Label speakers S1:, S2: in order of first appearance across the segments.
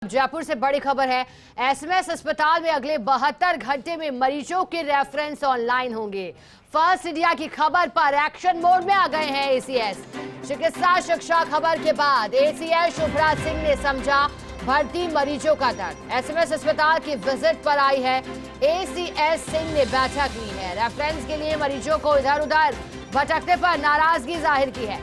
S1: जयपुर से बड़ी खबर है। एसएमएस अस्पताल में अगले 72 घंटे में मरीजों के रेफरेंस ऑनलाइन होंगे। फर्स्ट इंडिया की खबर पर एक्शन मोड में आ गए हैं एसीएस। चिकित्सा शिक्षा खबर के बाद एसीएस शुभराज सिंह ने समझा भर्ती मरीजों का दर्द। एसएमएस अस्पताल की विजिट पर आई है एसीएस सिंह ने बैठक ली है। रेफरेंस के लिए मरीजों को इधर उधर भटकने पर नाराजगी जाहिर की है।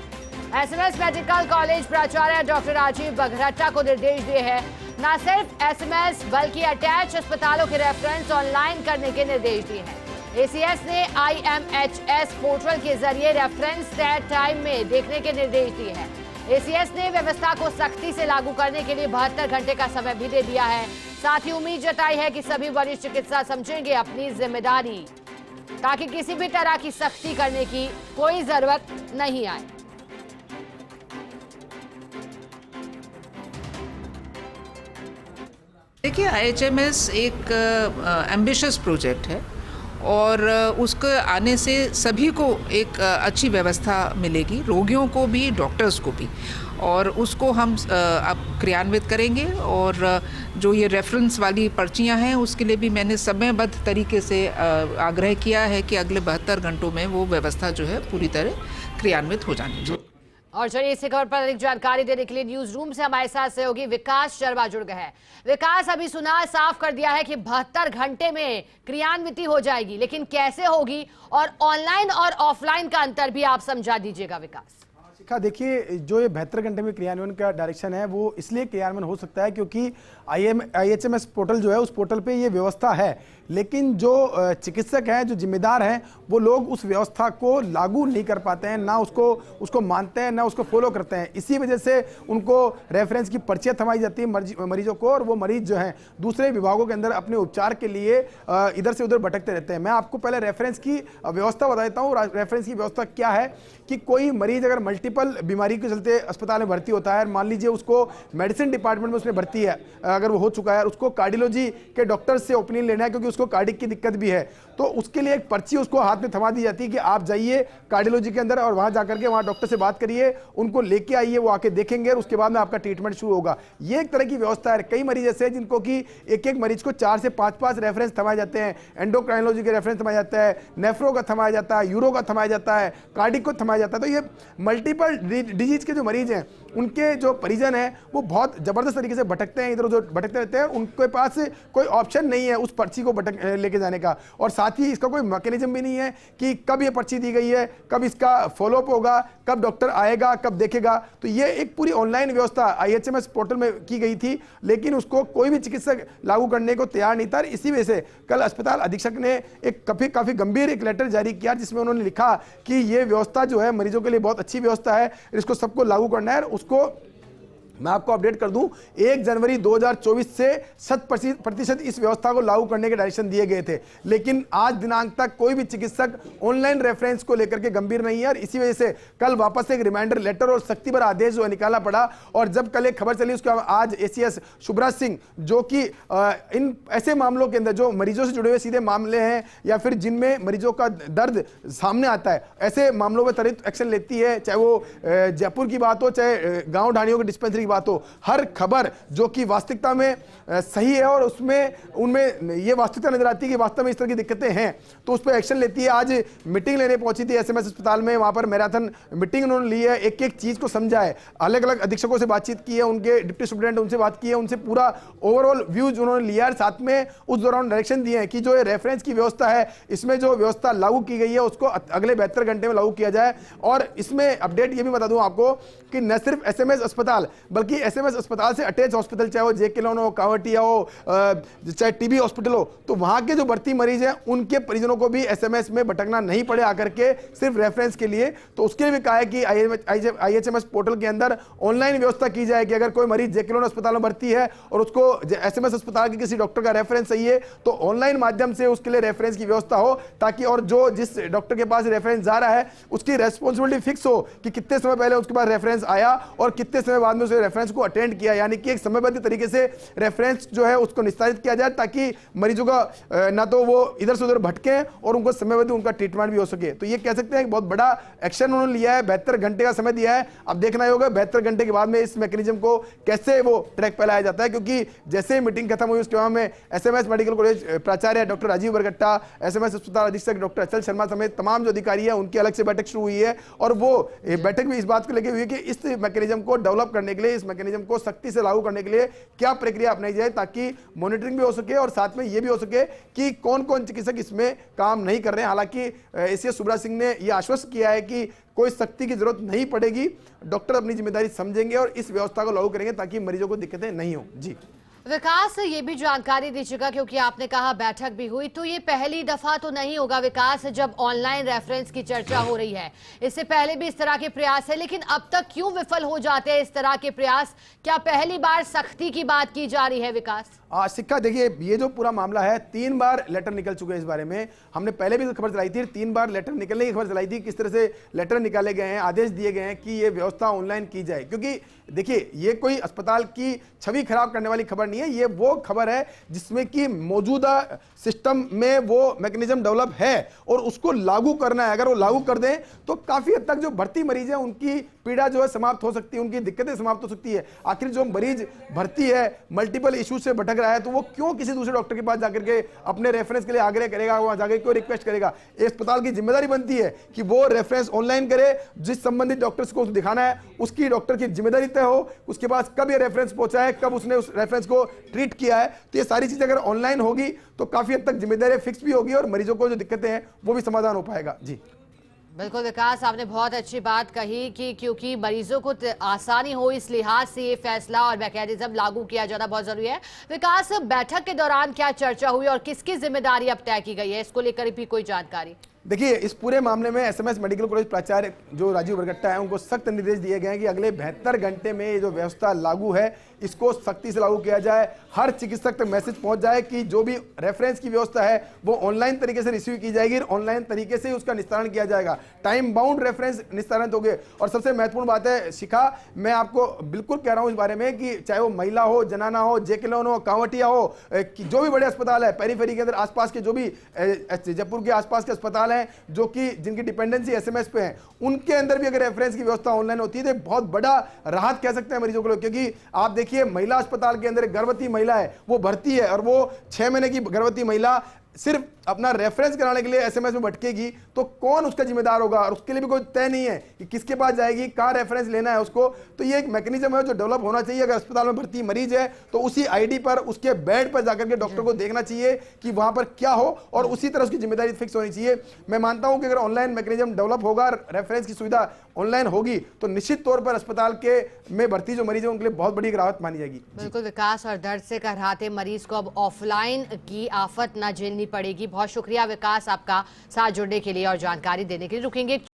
S1: एसएमएस मेडिकल कॉलेज प्राचार्य डॉक्टर राजीव बघरट्टा को निर्देश दिए हैं न सिर्फ एसएमएस बल्कि अटैच अस्पतालों के रेफरेंस ऑनलाइन करने के निर्देश दिए हैं। एसीएस ने आईएमएचएस पोर्टल के जरिए रेफरेंस तय टाइम में देखने के निर्देश दिए हैं। एसीएस ने व्यवस्था को सख्ती से लागू करने के लिए 72 घंटे का समय भी दे दिया है। साथ ही उम्मीद जताई है कि सभी वरिष्ठ चिकित्सा समझेंगे अपनी जिम्मेदारी, ताकि किसी भी तरह की सख्ती करने की कोई जरूरत नहीं आए।
S2: देखिए, आईएचएमएस एक एम्बिशियस प्रोजेक्ट है और उसके आने से सभी को एक अच्छी व्यवस्था मिलेगी, रोगियों को भी, डॉक्टर्स को भी, और उसको हम अब क्रियान्वित करेंगे। और जो ये रेफरेंस वाली पर्चियां हैं उसके लिए भी मैंने समयबद्ध तरीके से आग्रह किया है कि अगले 72 घंटों में वो व्यवस्था जो है पूरी तरह क्रियान्वित हो जानी चाहिए।
S1: और चलिए इसी खबर पर अधिक जानकारी देने के लिए न्यूज रूम से हमारे साथ सहयोगी विकास शर्मा जुड़ गए हैं। विकास, अभी सुना साफ कर दिया है कि 72 घंटे में क्रियान्विति हो जाएगी, लेकिन कैसे होगी और ऑनलाइन और ऑफलाइन का अंतर भी आप समझा दीजिएगा विकास।
S3: देखिए, जो ये 72 घंटे में क्रियान्वयन का डायरेक्शन है वो इसलिए क्रियान्वयन हो सकता है क्योंकि आईएचएमएस पोर्टल जो है उस पोर्टल पे ये व्यवस्था है, लेकिन जो चिकित्सक हैं, जो जिम्मेदार हैं, वो लोग उस व्यवस्था को लागू नहीं कर पाते हैं, ना उसको मानते हैं, ना उसको फॉलो करते हैं। इसी वजह से उनको रेफरेंस की पर्चियाँ थमाई जाती है मरीजों को, और वो मरीज जो हैं दूसरे विभागों के अंदर अपने उपचार के लिए इधर से उधर भटकते रहते हैं। मैं आपको पहले रेफरेंस की व्यवस्था बता देता हूँ। रेफरेंस की व्यवस्था क्या है कि कोई मरीज अगर मल्टीपल बीमारी के चलते अस्पताल में भर्ती होता है, मान लीजिए उसको मेडिसिन डिपार्टमेंट में उसने भर्ती है, अगर वो हो चुका है, उसको कार्डियोलॉजी के डॉक्टर से ओपिनियन लेना है क्योंकि उसको कार्डिक की दिक्कत भी है, तो उसके लिए एक पर्ची उसको हाथ में थमा दी जाती है कि आप जाइए कार्डियोलॉजी के अंदर और वहां जाकर के वहां डॉक्टर से बात करिए, उनको लेके आइए, वो आके देखेंगे और उसके बाद में आपका ट्रीटमेंट शुरू होगा। ये एक तरह की व्यवस्था है। कई मरीज ऐसे हैं जिनको कि एक एक मरीज को 4 से 5 रेफरेंस थमाए जाते हैं। एंडोक्राइनोलॉजी के रेफरेंस थमाया जाता है, नेफ्रो का थमाया जाता है, यूरो का थमाया जाता है, कार्डिक को थमाया जाता है। तो ये मल्टीपल डिजीज के जो मरीज हैं उनके जो परिजन हैं वो बहुत जबरदस्त तरीके से भटकते हैं, इधर उधर भटकते रहते हैं। उनके पास कोई ऑप्शन नहीं है उस पर्ची को लेके जाने का, और साथ ही इसका कोई मैकेनिज्म भी नहीं है कि कब ये पर्ची दी गई है, कब इसका फॉलोअप होगा, कब डॉक्टर आएगा, कब देखेगा। तो ये एक पूरी ऑनलाइन व्यवस्था आईएचएमएस पोर्टल में की गई थी, लेकिन उसको कोई भी चिकित्सक लागू करने को तैयार नहीं था। इसी वजह से कल अस्पताल अधीक्षक ने एक काफी गंभीर एक लेटर जारी किया जिसमें उन्होंने लिखा कि ये व्यवस्था जो है मरीजों के लिए बहुत अच्छी व्यवस्था है, इसको सबको लागू करना है। उसको मैं आपको अपडेट कर दूं, 1 जनवरी 2024 से 100% इस व्यवस्था को लागू करने के डायरेक्शन दिए गए थे, लेकिन आज दिनांक तक कोई भी चिकित्सक ऑनलाइन रेफरेंस को लेकर के गंभीर नहीं है, और इसी वजह से कल वापस एक रिमाइंडर लेटर और सख्ती भरा आदेश जो निकाला पड़ा। और जब कल एक खबर चली उसके आज एसीएस शुभराज सिंह, जो कि इन ऐसे मामलों के अंदर जो मरीजों से जुड़े हुए सीधे मामले हैं या फिर जिनमें मरीजों का दर्द सामने आता है, ऐसे मामलों में त्वरित एक्शन लेती है, चाहे वो जयपुर की बात हो, चाहे गाँव ढाणियों की डिस्पेंसरी बात हो। हर खबर जो कि वास्तविकता में सही है और उनमें ये वास्तविकता नजर आती है कि वास्तव में इस तरह की दिक्कतें हैं, तो उस पर एक्शन लेती है। आज मीटिंग लेने पहुंची थी एसएमएस अस्पताल में, वहां पर मैराथन मीटिंग उन्होंने ली है, एक एक चीज को समझा है, अलग अलग अधीक्षकों से बातचीत की है, उनके डिप्टी सुप्रीडेंट उनसे बात की है, उनसे पूरा ओवरऑल व्यूज उन्होंने लिया है। साथ में उस दौरान डायरेक्शन दिए हैं कि जो रेफरेंस की व्यवस्था है, इसमें जो व्यवस्था लागू की गई है उसको अगले 72 घंटे में लागू किया जाए। और इसमें अपडेट ये भी बता दूं आपको कि न सिर्फ एसएमएस अस्पताल बल्कि एसएमएस अस्पताल से अटैच हॉस्पिटल, चाहे वो जेके लोन हो, कावटिया हो, चाहे टीबी हॉस्पिटल हो, तो वहां के जो भर्ती मरीज हैं उनके परिजनों को भी एसएमएस में भटकना नहीं पड़े आकर के सिर्फ रेफरेंस के लिए। तो उसके लिए भी कहा है कि आईएचएमएस पोर्टल के अंदर ऑनलाइन व्यवस्था की जाए कि अगर कोई मरीज जेके लोन अस्पताल में भर्ती है और उसको एसएमएस अस्पताल के किसी डॉक्टर का रेफरेंस चाहिए तो ऑनलाइन माध्यम से उसके लिए रेफरेंस की व्यवस्था हो, ताकि और जो जिस डॉक्टर के पास रेफरेंस जा रहा है उसकी रेस्पॉन्सिबिलिटी फिक्स हो कि कितने समय पहले उसके पास रेफरेंस आया और कितने समय बाद में उसे रेफरेंस को अटेंड किया, यानी कि एक समयबद्ध तरीके से रेफरेंस जो है उसको निस्तारित किया जाए, ताकि मरीजों का ना तो वो इधर से उधर भटके और उनको समयबद्ध उनका ट्रीटमेंट भी हो सके। तो ये कह सकते हैं बहुत बड़ा एक्शन उन्होंने लिया है, 72 घंटे का समय दिया है। अब देखना होगा 72 घंटे के बाद में इस मैकेनिज्म को कैसे वो ट्रैक पे लाया जाता है, क्योंकि जैसे ही मीटिंग खत्म हुई उसके बाद में एसएमएस मेडिकल कॉलेज प्राचार्य डॉक्टर राजीव बरगट्टा, एसएमएस अस्पताल अधीक्षक डॉक्टर अचल शर्मा समेत तमाम जो अधिकारी है उनकी अलग से बैठक शुरू हुई है। और वो बैठक भी इस बात को लेकर हुई है कि इस मैकेनिज्म को डेवलप करने के लिए, इस मैकेनिज्म को सख्ती से लागू करने के लिए क्या प्रक्रिया अपनाई जाए, ताकि मॉनिटरिंग भी हो सके और साथ में यह भी हो सके कि कौन कौन चिकित्सक इसमें काम नहीं कर रहे हैं। हालांकि एसीएस सुब्रा सिंह ने यह आश्वस्त किया है कि कोई सख्ती की जरूरत नहीं पड़ेगी, डॉक्टर अपनी जिम्मेदारी समझेंगे और इस व्यवस्था को लागू करेंगे ताकि मरीजों को दिक्कतें नहीं हो। जी
S1: विकास, ये भी जानकारी दीजिएगा, क्योंकि आपने कहा बैठक भी हुई, तो ये पहली दफा तो नहीं होगा विकास जब ऑनलाइन रेफरेंस की चर्चा हो रही है। इससे पहले भी इस तरह के प्रयास है, लेकिन अब तक क्यों विफल हो जाते हैं इस तरह के प्रयास? क्या पहली बार सख्ती की बात की जा रही है विकास?
S3: सिक्का देखिए, ये जो पूरा मामला है 3 बार लेटर निकल चुके हैं इस बारे में। हमने पहले भी खबर चलाई थी, 3 बार लेटर निकलने की खबर चलाई थी, किस तरह से लेटर निकाले गए हैं, आदेश दिए गए हैं कि ये व्यवस्था ऑनलाइन की जाए। क्योंकि देखिए, ये कोई अस्पताल की छवि खराब करने वाली खबर नहीं है, ये वो खबर है जिसमें कि मौजूदा सिस्टम में वो मैकेनिज्म डेवलप है और उसको लागू करना है। अगर वो लागू कर दें तो काफी हद तक जो भर्ती मरीज है उनकी पीड़ा जो है समाप्त हो सकती है, उनकी दिक्कतें समाप्त हो सकती है। आखिर जो मरीज भर्ती है मल्टीपल इश्यूज से भटक रहा है, तो वो क्यों किसी दूसरे डॉक्टर के पास जाकर के अपने रेफरेंस के लिए आग्रह करेगा, वहां जाकर क्यों रिक्वेस्ट करेगा? अस्पताल की जिम्मेदारी बनती है कि वो रेफरेंस ऑनलाइन करे, जिस संबंधित डॉक्टर्स को दिखाना है उसकी डॉक्टर की जिम्मेदारी तय हो, उसके पास कब ये रेफरेंस पहुंचा है, कब उसने उस रेफरेंस को ट्रीट किया है। तो ये सारी चीजें अगर ऑनलाइन होगी तो काफी हद तक जिम्मेदारी फिक्स भी होगी और मरीजों को जो दिक्कतें हैं वो भी समाधान हो पाएगा। जी
S1: बिल्कुल विकास, आपने बहुत अच्छी बात कही कि क्योंकि मरीजों को आसानी हो इस लिहाज से ये फैसला और मैकेनिज्म लागू किया जाना बहुत जरूरी है। विकास, बैठक के दौरान क्या चर्चा हुई और किसकी जिम्मेदारी अब तय की गई है, इसको लेकर भी कोई जानकारी?
S3: देखिए, इस पूरे मामले में एसएमएस मेडिकल कॉलेज प्राचार्य जो राजीव बरगट्टा है उनको सख्त निर्देश दिए गए हैं कि अगले 72 घंटे में ये जो व्यवस्था लागू है इसको सख्ती से लागू किया जाए। हर चिकित्सक तक मैसेज पहुंच जाए कि जो भी रेफरेंस की व्यवस्था है वो ऑनलाइन तरीके से रिसीव की जाएगी, ऑनलाइन तरीके से उसका निस्तारण किया जाएगा, टाइम बाउंड रेफरेंस निस्तारण हो गए। और सबसे महत्वपूर्ण बात है शिखा, मैं आपको बिल्कुल कह रहा हूं इस बारे में कि चाहे वो महिला हो, जनाना हो, जेकेलोन हो, कांवटिया हो, जो भी बड़े अस्पताल है पेरीफेरी के अंदर आसपास के जो भी जयपुर के आसपास के अस्पताल जो कि जिनकी डिपेंडेंसी एसएमएस पे है, उनके अंदर भी अगर रेफरेंस की व्यवस्था ऑनलाइन होती है तो बहुत बड़ा राहत कह सकते हैं मरीजों को। क्योंकि आप देखिए, महिला अस्पताल के अंदर एक गर्भवती महिला है, वो भर्ती है और वो 6 महीने की गर्भवती महिला सिर्फ अपना रेफरेंस कराने के लिए एसएमएस में भटकेगी तो कौन उसका जिम्मेदार होगा? और उसके लिए भी कोई तय नहीं है कि किसके पास जाएगी, कहां रेफरेंस लेना है उसको। तो ये एक मैकेनिज्म है जो डेवलप होना चाहिए। अगर अस्पताल में भर्ती मरीज है तो उसी आईडी पर, उसके बेड पर जाकर के डॉक्टर को देखना चाहिए कि वहां पर क्या हो और उसी तरह उसकी जिम्मेदारी फिक्स होनी चाहिए। मैं मानता हूं कि अगर ऑनलाइन मैकेनिज्म डेवलप होगा, रेफरेंस की सुविधा ऑनलाइन होगी तो निश्चित तौर पर अस्पताल के में भर्ती जो मरीज है उनके लिए बहुत बड़ी राहत मानी जाएगी।
S1: बिल्कुल विकास, और दर्द से कहराते मरीज को अब ऑफलाइन की आफत न झेलनी पड़ेगी। बहुत शुक्रिया विकास आपका साथ जुड़ने के लिए और जानकारी देने के लिए। रुकेंगे